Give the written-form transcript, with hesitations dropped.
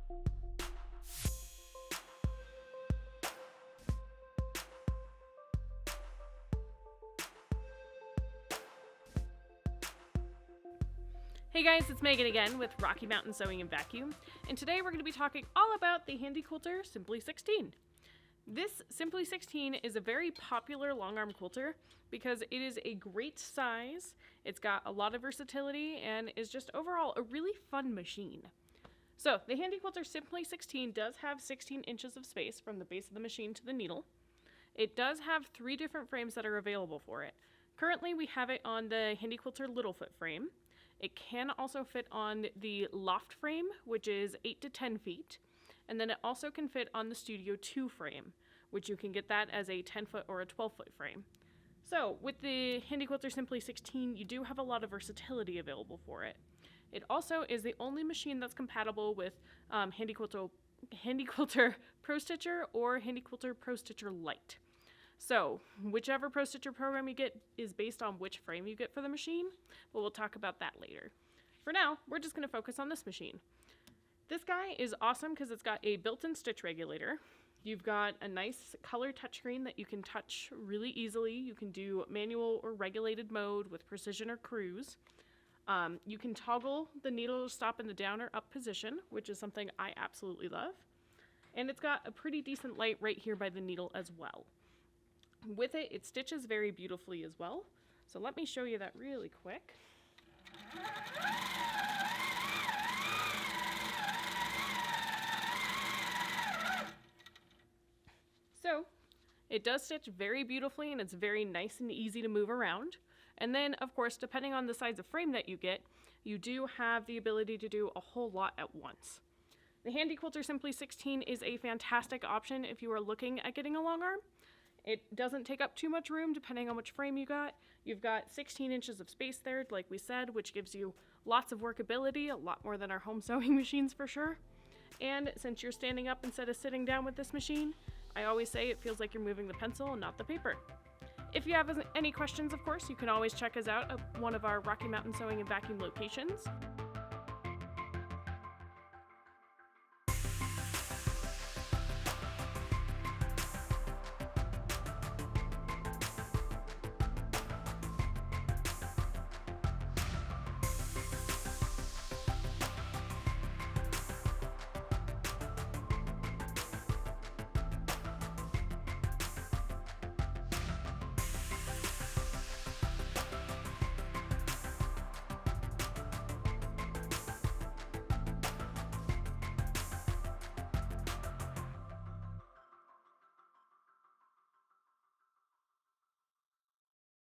Hey guys, it's Megan again with Rocky Mountain Sewing and Vacuum, and today we're going to be talking all about the Handi Quilter Simply 16. This Simply 16 is a very popular long arm quilter because it is a great size, it's got a lot of versatility, and is just overall a really fun machine. So the Handi Quilter Simply 16 does have 16 inches of space from the base of the machine to the needle. It does have 3 different frames that are available for it. Currently we have it on the Handi Quilter Littlefoot frame. It can also fit on the loft frame, which is 8 to 10 feet. And then it also can fit on the Studio 2 frame, which you can get that as a 10-foot or a 12-foot frame. So with the Handi Quilter Simply 16, you do have a lot of versatility available for it. It also is the only machine that's compatible with Handi Quilter Pro Stitcher or Handi Quilter Pro Stitcher Lite. So whichever Pro Stitcher program you get is based on which frame you get for the machine, but we'll talk about that later. For now, we're just going to focus on this machine. This guy is awesome because it's got a built-in stitch regulator. You've got a nice color touchscreen that you can touch really easily. You can do manual or regulated mode with precision or cruise. You can toggle the needle to stop in the down or up position, which is something I absolutely love. And it's got a pretty decent light right here by the needle as well. With it, it stitches very beautifully as well. So let me show you that really quick. So it does stitch very beautifully, and it's very nice and easy to move around. And then, of course, depending on the size of frame that you get, you do have the ability to do a whole lot at once. The Handi Quilter Simply 16 is a fantastic option if you are looking at getting a long arm. It doesn't take up too much room depending on which frame you got. You've got 16 inches of space there, like we said, which gives you lots of workability, a lot more than our home sewing machines for sure. And since you're standing up instead of sitting down with this machine, I always say it feels like you're moving the pencil and not the paper. If you have any questions, of course, you can always check us out at one of our Rocky Mountain Sewing and Vacuum locations.